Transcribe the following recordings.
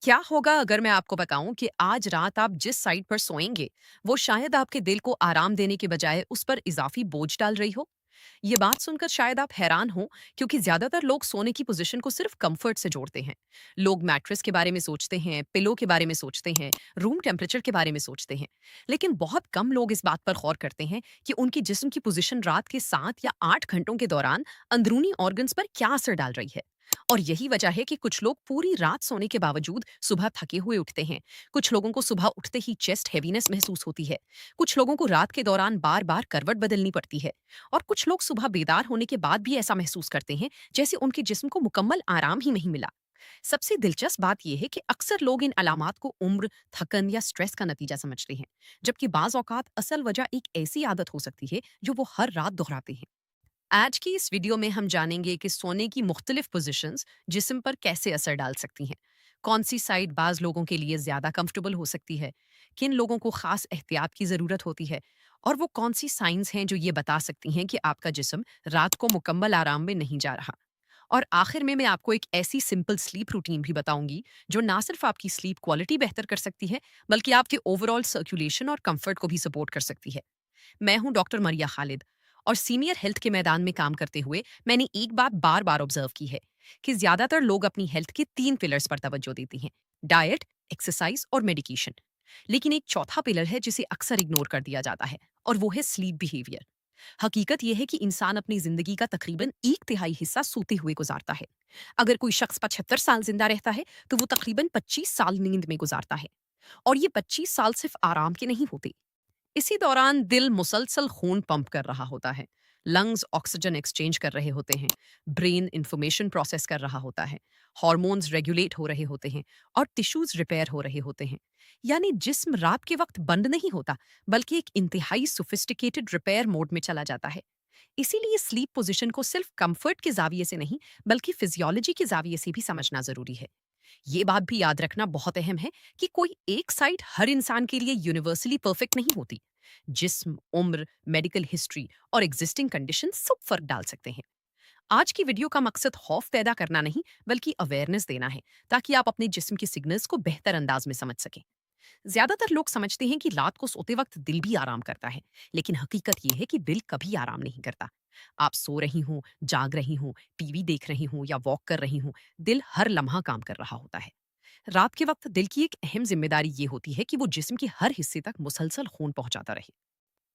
क्या होगा अगर मैं आपको बताऊं कि आज रात आप जिस साइड पर सोएंगे, वो शायद आपके दिल को आराम देने के बजाय उस पर इजाफी बोझ डाल रही हो? ये बात सुनकर शायद आप हैरान हो, क्योंकि ज्यादातर लोग सोने की पोजीशन को सिर्फ कंफर्ट से जोड़ते हैं। लोग मैट्रेस के बारे में सोचते हैं, पिलो के बारे में सोचते हैं, रूम टेम्परेचर के बारे में सोचते हैं। लेकिन बहुत कम लोग इस बात पर गौर करते हैं कि उनकी जिस्म की पोजीशन रात के 7 या 8 घंटों के दौरान अंदरूनी ऑर्गन्स पर क्या असर डाल रही है। और यही वजह है कि कुछ लोग पूरी रात सोने के बावजूद सुबह थके हुए उठते हैं। कुछ लोगों को सुबह उठते ही चेस्ट हैवीनेस महसूस होती है। कुछ लोगों को रात के दौरान बार बार करवट बदलनी पड़ती है। और कुछ लोग सुबह बेदार होने के बाद भी ऐसा महसूस करते हैं जैसे उनके जिस्म को मुकम्मल आराम ही नहीं मिला। सबसे दिलचस्प बात यह है कि अक्सर लोग इन अलामात को उम्र, थकन या स्ट्रेस का नतीजा समझते हैं, जबकि बाज औकात असल वजह एक ऐसी आदत हो सकती है जो वो हर रात दोहराते हैं। आज की इस वीडियो में हम जानेंगे कि सोने की मुख्तलिफ पोजीशंस जिस्म पर कैसे असर डाल सकती हैं, कौन सी साइड बाज लोगों के लिए ज्यादा कंफर्टेबल हो सकती है, किन लोगों को खास एहतियात की जरूरत होती है, और वो कौन सी साइंस हैं जो ये बता सकती हैं कि आपका जिस्म रात को मुकम्मल आराम में नहीं जा रहा। और आखिर में मैं आपको एक ऐसी सिंपल स्लीप रूटीन भी बताऊंगी जो ना सिर्फ आपकी स्लीप क्वालिटी बेहतर कर सकती है, बल्कि आपके ओवरऑल सर्कुलेशन और कंफर्ट को भी सपोर्ट कर सकती है। मैं हूं डॉक्टर मरिया खालिद, और सीनियर हेल्थ के मैदान में काम करते हुए मैंने एक बात बार बार ऑब्जर्व की है कि ज्यादातर लोग अपनी हेल्थ के 3 पिलर्स पर तवज्जो देती हैं: डाइट, एक्सरसाइज और मेडिकेशन। लेकिन एक चौथा पिलर है जिसे अक्सर इग्नोर कर दिया जाता है, और वो है स्लीप बिहेवियर। हकीकत यह है कि इंसान अपनी जिंदगी का तकरीबन 1/3 हिस्सा सोते हुए गुजारता है। अगर कोई शख्स 75 साल जिंदा रहता है, तो वो तकरीबन 25 साल नींद में गुजारता है। और ये 25 साल सिर्फ आराम के नहीं होते। इसी दौरान दिल मुसलसल खून पंप कर रहा होता है, लंग्स ऑक्सीजन एक्सचेंज कर रहे होते हैं, ब्रेन इंफॉर्मेशन प्रोसेस कर रहा होता है, हार्मोन्स रेगुलेट हो रहे होते हैं, और टिश्यूज रिपेयर हो रहे होते हैं। यानी जिस्म रात के वक्त बंद नहीं होता, बल्कि एक इंतहाई सोफिस्टिकेटेड रिपेयर मोड में चला जाता है। इसीलिए स्लीप पोजीशन को सिर्फ कंफर्ट के जाविये से नहीं, बल्कि फिजियोलॉजी के जाविये से भी समझना जरूरी है। ये बात भी याद रखना बहुत अहम है कि कोई एक साइट हर इंसान के लिए यूनिवर्सली परफेक्ट नहीं होती। जिस्म, उम्र, मेडिकल हिस्ट्री और एग्जिस्टिंग कंडीशन सब फर्क डाल सकते हैं। आज की वीडियो का मकसद खौफ पैदा करना नहीं, बल्कि अवेयरनेस देना है, ताकि आप अपने जिस्म के सिग्नल्स को बेहतर अंदाज में समझ सकें। ज्यादातर लोग समझते हैं कि रात को सोते वक्त दिल भी आराम करता है, लेकिन हकीकत यह है कि दिल कभी आराम नहीं करता। आप सो रही हूँ, जाग रही हूँ, टीवी देख रही हूँ या वॉक कर रही हूँ, दिल हर लम्हा काम कर रहा होता है। रात के वक्त दिल की एक अहम जिम्मेदारी ये होती है कि वो जिस्म के हर हिस्से तक मुसलसल खून पहुंचाता रहे।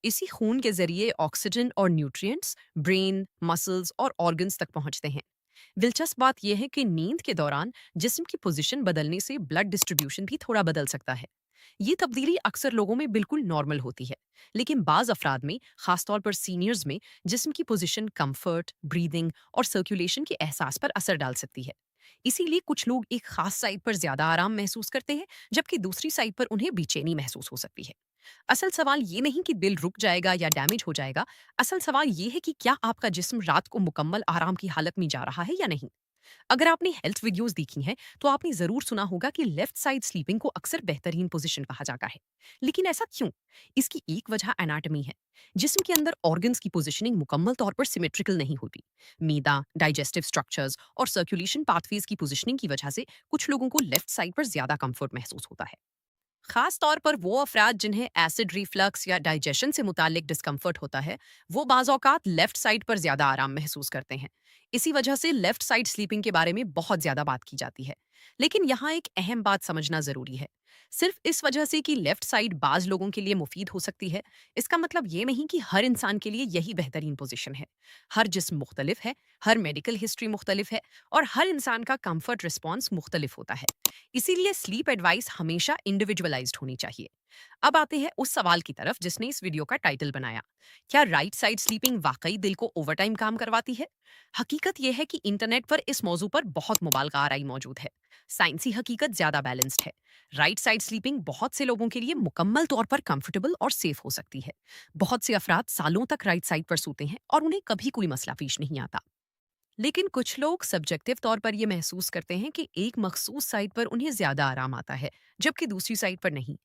इसी खून के जरिए ऑक्सीजन और न्यूट्रिएंट्स ब्रेन, मसल्स और ऑर्गन्स तक पहुंचते हैं। दिलचस्प बात यह है कि नींद के दौरान जिस्म की पोजीशन बदलने से ब्लड डिस्ट्रीब्यूशन भी थोड़ा बदल सकता है। ये तब्दीली अक्सर लोगों में बिल्कुल नॉर्मल होती है, लेकिन बाज अफराद में, खासतौर पर सीनियर्स में, जिस्म की पोजीशन कंफर्ट, ब्रीदिंग और सर्कुलेशन के एहसास पर असर डाल सकती है। इसीलिए कुछ लोग एक खास साइड पर ज्यादा आराम महसूस करते हैं, जबकि दूसरी साइड पर उन्हें बेचैनी महसूस हो सकती है। असल सवाल ये नहीं कि दिल रुक जाएगा या डैमेज हो जाएगा। असल सवाल ये है कि क्या आपका जिस्म रात को मुकम्मल आराम की हालत में जा रहा है या नहीं। अगर आपने हेल्थ वीडियोस देखी हैं, तो आपने जरूर सुना होगा कि लेफ्ट साइड स्लीपिंग को अक्सर बेहतरीन पोजीशन कहा जाता है। लेकिन ऐसा क्यों? इसकी एक वजह एनाटॉमी है। जिस्म के अंदर ऑर्गन्स की पोजीशनिंग मुकम्मल तौर पर सिमेट्रिकल नहीं होती। मीदा, डाइजेस्टिव स्ट्रक्चर्स और सर्कुलेशन पाथवेज की पोजीशनिंग की वजह से कुछ लोगों को लेफ्ट साइड पर ज्यादा कंफर्ट महसूस होता है। खास तौर पर वो अफराद जिन्हें एसिड रिफ्लक्स या डाइजेशन से मुतालिक डिस्कम्फर्ट होता है, वो बाज़ औक़ात लेफ्ट साइड पर ज़्यादा आराम महसूस करते हैं। इसी वजह से लेफ्ट साइड स्लीपिंग के बारे में बहुत ज़्यादा बात की जाती है। लेकिन यहाँ एक अहम बात समझना ज़रूरी है। सिर्फ इस वजह से कि लेफ्ट साइड बाज़ लोगों के लिए मुफीद हो सकती है, इसका मतलब ये नहीं कि हर इंसान के लिए यही बेहतरीन पोजीशन है। हर जिस्म मुख्तलिफ है, हर मेडिकल हिस्ट्री मुख्तलिफ है, और हर इंसान का कंफर्ट रिस्पॉन्स मुख्तलिफ होता है। इसीलिए स्लीप एडवाइस हमेशा इंडिविजुअलाइज्ड होनी चाहिए। अब आते हैं उस सवाल की तरफ जिसने इस वीडियो का टाइटल बनाया: क्या राइट साइड स्लीपिंग वाकई दिल को ओवरटाइम काम करवाती है? हकीकत यह है कि इंटरनेट पर इस मौजू पर बहुत मुबालगा आराई मौजूद है। साइंसी हकीकत ज्यादा बैलेंस्ड है। राइट साइड स्लीपिंग बहुत से लोगों के लिए मुकम्मल तौर पर कंफर्टेबल और सेफ हो सकती है। बहुत से अफराद सालों तक राइट साइड पर सोते हैं और उन्हें कभी कोई मसला पेश नहीं आता। लेकिन कुछ लोग सब्जेक्टिव तौर पर यह महसूस करते हैं कि एक मखसूस साइड पर उन्हें ज्यादा आराम आता है, जबकि दूसरी साइड पर नहीं।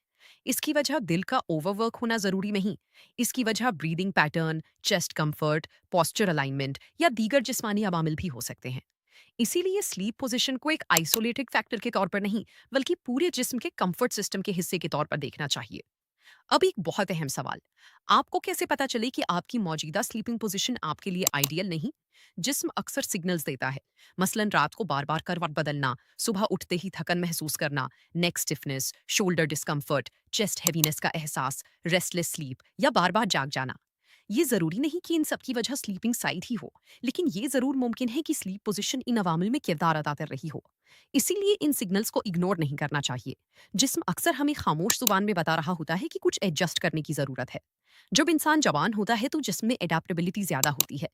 इसकी वजह दिल का ओवरवर्क होना जरूरी नहीं। इसकी वजह breathing pattern, chest comfort, posture alignment या दीगर जिस्मानी अवामिल भी हो सकते हैं। इसीलिए स्लीप पोजीशन को एक आइसोलेटेड फैक्टर के तौर पर नहीं, बल्कि पूरे जिस्म के कंफर्ट सिस्टम के हिस्से के तौर पर देखना चाहिए। अब एक बहुत अहम सवाल, आपको कैसे पता चले कि आपकी मौजूदा स्लीपिंग पोजीशन आपके लिए आइडियल नहीं? जिस्म अक्सर सिग्नल्स देता है, मसलन रात को बार बार करवट बदलना, सुबह उठते ही थकन महसूस करना, neck stiffness, shoulder discomfort, chest heaviness का एहसास, रेस्टलेस स्लीप या बार बार जाग जाना। ये जरूरी नहीं कि इन सब की वजह स्लीपिंग साइड ही हो, लेकिन ये जरूर मुमकिन है कि स्लीप पोजीशन इन अवामिल में किरदार अदा कर रही हो। इसीलिए इन सिग्नल्स को इग्नोर नहीं करना चाहिए। जिस्म अक्सर हमें खामोश जुबान में बता रहा होता है कि कुछ एडजस्ट करने की जरूरत है। जब इंसान जवान होता है तो जिस्म में एडेप्टेबिलिटी ज्यादा होती है,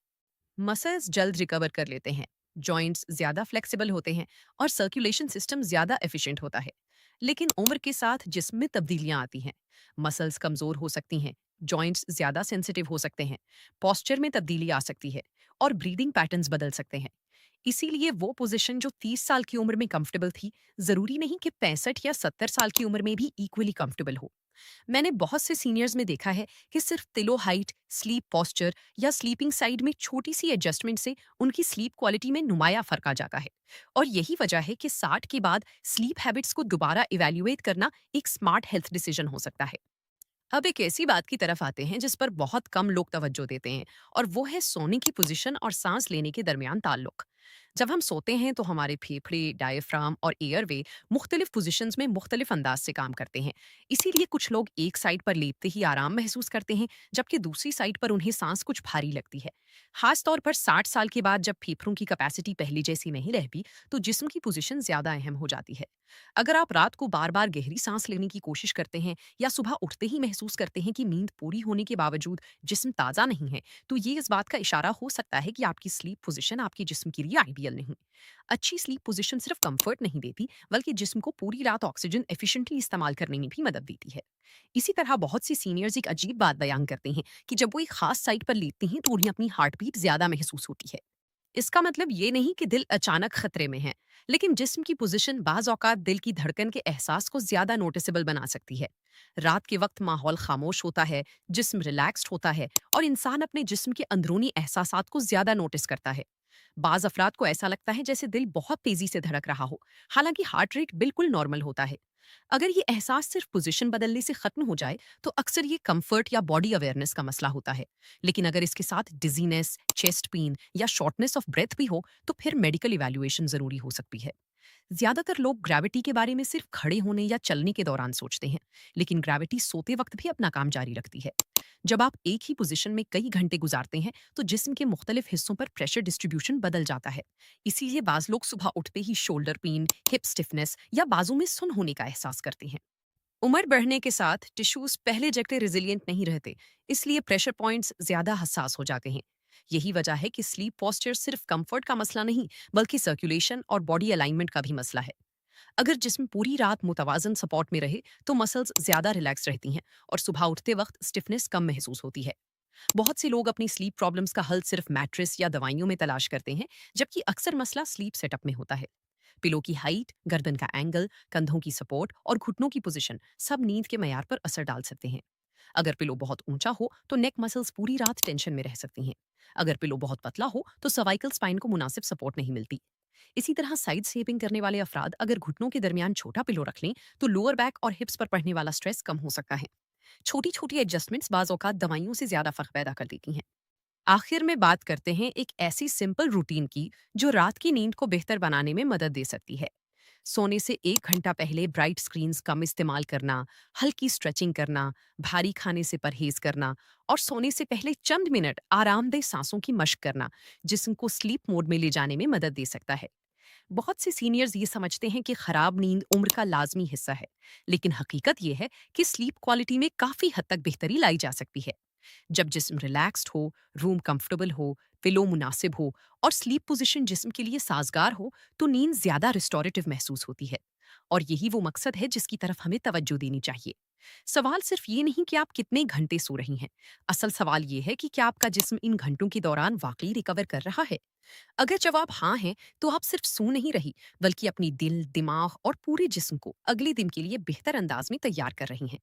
मसल्स जल्द रिकवर कर लेते हैं, जॉइंट्स ज्यादा फ्लेक्सिबल होते हैं और सर्कुलेशन सिस्टम ज्यादा एफिशिएंट होता है। लेकिन उम्र के साथ जिस्म में तब्दीलियां आती हैं, मसल्स कमजोर हो सकती हैं, जॉइंट्स ज्यादा सेंसिटिव हो सकते हैं, पोस्चर में तब्दीली आ सकती है और ब्रीदिंग पैटर्न्स बदल सकते हैं। इसीलिए वो पोजीशन जो 30 साल की उम्र में कंफर्टेबल थी, जरूरी नहीं कि 65 या 70 साल की उम्र में भी इक्वली कंफर्टेबल हो। मैंने बहुत से सीनियर्स में देखा है कि सिर्फ तिलो हाइट, स्लीप पोस्चर या स्लीपिंग साइड में छोटी सी एडजस्टमेंट से उनकी स्लीप क्वालिटी में नुमाया फर्क आ जाता है। और यही वजह है कि 60 के बाद स्लीप हैबिट्स को दोबारा इवेल्युएट करना एक स्मार्ट हेल्थ डिसीजन हो सकता है। अब एक ऐसी बात की तरफ आते हैं जिस पर बहुत कम लोग तवज्जो देते हैं, और वो है सोने की पोजीशन और सांस लेने के दरमियान ताल्लुक। जब हम सोते हैं तो हमारे फेफड़े, डायफ्राम और एयरवे मुख्तलिफ पोजीशंस में मुख्तलिफ अंदाज से काम करते हैं। इसीलिए कुछ लोग एक साइड पर लेटते ही आराम महसूस करते हैं, जबकि दूसरी साइड पर उन्हें सांस कुछ भारी लगती है। खास तौर पर 60 साल के बाद जब फेफड़ों की कैपेसिटी पहले जैसी नहीं रहती, तो जिस्म की पोजीशन ज्यादा अहम हो जाती है। अगर आप रात को बार बार गहरी सांस लेने की कोशिश करते हैं या सुबह उठते ही महसूस करते हैं कि नींद पूरी होने के बावजूद जिस्म ताज़ा नहीं है, तो ये इस बात का इशारा हो सकता है कि आपकी स्लीप पोजीशन आपके जिस्म के लिए आइडियल नहीं। अच्छी स्लीप पोजीशन सिर्फ कंफर्ट नहीं देती, बल्कि जिस्म को पूरी रात ऑक्सीजन एफिशिएंटली इस्तेमाल करने में भी मदद देती है। इसी तरह बहुत सी सीनियर्स एक अजीब बात बयान करते हैं कि जब वो एक खास साइट पर लेटते हैं तो उन्हें अपनी हार्ट बीट ज्यादा महसूस होती है। इसका मतलब ये नहीं कि दिल अचानक खतरे में है, लेकिन जिस्म की पोजीशन बाज औकात दिल की धड़कन के एहसास को ज्यादा नोटिसेबल बना सकती है। रात के वक्त माहौल खामोश होता है, जिस्म रिलैक्स्ड होता है और इंसान अपने जिस्म के अंदरूनी एहसासात को ज्यादा नोटिस करता है। बाज अफराद को ऐसा लगता है जैसे दिल बहुत तेजी से धड़क रहा हो, हालांकि हार्ट रेट बिल्कुल नॉर्मल होता है। अगर ये एहसास सिर्फ पोजीशन बदलने से खत्म हो जाए, तो अक्सर ये कंफर्ट या बॉडी अवेयरनेस का मसला होता है। लेकिन अगर इसके साथ डिजीनेस, चेस्ट पेन या शॉर्टनेस ऑफ ब्रेथ भी हो, तो फिर मेडिकल इवैल्यूएशन जरूरी हो सकती है। ज्यादातर लोग ग्रेविटी के बारे में सिर्फ खड़े होने या चलने के दौरान सोचते हैं, लेकिन ग्रेविटी सोते वक्त भी अपना काम जारी रखती है। जब आप एक ही पोजीशन में कई घंटे गुजारते हैं, तो जिस्म के मुख्तलिफ हिस्सों पर प्रेशर डिस्ट्रीब्यूशन बदल जाता है। इसीलिए बाज लोग सुबह उठते ही शोल्डर पेन, हिप स्टिफनेस या बाजू में सुन होने का एहसास करते हैं। उम्र बढ़ने के साथ टिश्यूज पहले जैसे रिजिलियंट नहीं रहते, इसलिए प्रेशर पॉइंट्स ज्यादा हसास हो जाते हैं। यही वजह है कि स्लीप पोस्चर सिर्फ कंफर्ट का मसला नहीं, बल्कि सर्कुलेशन और बॉडी अलाइनमेंट का भी मसला है। अगर जिस्म पूरी रात मुतवाजन सपोर्ट में रहे, तो मसल्स ज्यादा रिलैक्स रहती हैं और सुबह उठते वक्त स्टिफनेस कम महसूस होती है। बहुत से लोग अपनी स्लीप प्रॉब्लम्स का हल सिर्फ मैट्रेस या दवाइयों में तलाश करते हैं, जबकि अक्सर मसला स्लीप सेटअप में होता है। पिलो की हाइट, गर्दन का एंगल, कंधों की सपोर्ट और घुटनों की पोजीशन सब नींद के मयार पर असर डाल सकते हैं। अगर पिलो बहुत ऊंचा हो तो नेक मसल्स पूरी रात टेंशन में रह सकती हैं। अगर पिलो बहुत पतला हो तो सर्वाइकल स्पाइन को मुनासिब सपोर्ट नहीं मिलती। इसी तरह साइड स्लीपिंग करने वाले अफराद अगर घुटनों के दरमियान छोटा पिलो रख लें, तो लोअर बैक और हिप्स पर पड़ने वाला स्ट्रेस कम हो सकता है। छोटी छोटी एडजस्टमेंट्स बाज औकात दवाइयों से ज्यादा फर्क पैदा कर देती हैं। आखिर में बात करते हैं एक ऐसी सिंपल रूटीन की जो रात की नींद को बेहतर बनाने में मदद दे सकती है। सोने से 1 घंटा पहले ब्राइट स्क्रीन्स कम इस्तेमाल करना, हल्की स्ट्रेचिंग करना, भारी खाने से परहेज करना और सोने से पहले चंद मिनट आरामदेह सांसों की मशक करना जिस्म को स्लीप मोड में ले जाने में मदद दे सकता है। बहुत से सीनियर्स ये समझते हैं कि खराब नींद उम्र का लाजमी हिस्सा है, लेकिन हकीकत ये है कि स्लीप क्वालिटी में काफी हद तक बेहतरी लाई जा सकती है। जब जिस्म रिलैक्स्ड हो, रूम कंफर्टेबल हो, पिलो मुनासिब हो और स्लीप पोजीशन जिस्म के लिए साजगार हो, तो नींद ज्यादा रिस्टोरेटिव महसूस होती है। और यही वो मकसद है जिसकी तरफ हमें तवज्जो देनी चाहिए। सवाल सिर्फ ये नहीं कि आप कितने घंटे सो रही हैं, असल सवाल ये है कि क्या आपका जिस्म इन घंटों के दौरान वाकई रिकवर कर रहा है। अगर जवाब हाँ है, तो आप सिर्फ सो नहीं रही, बल्कि अपनी दिल, दिमाग और पूरे जिस्म को अगले दिन के लिए बेहतर अंदाज में तैयार कर रही हैं।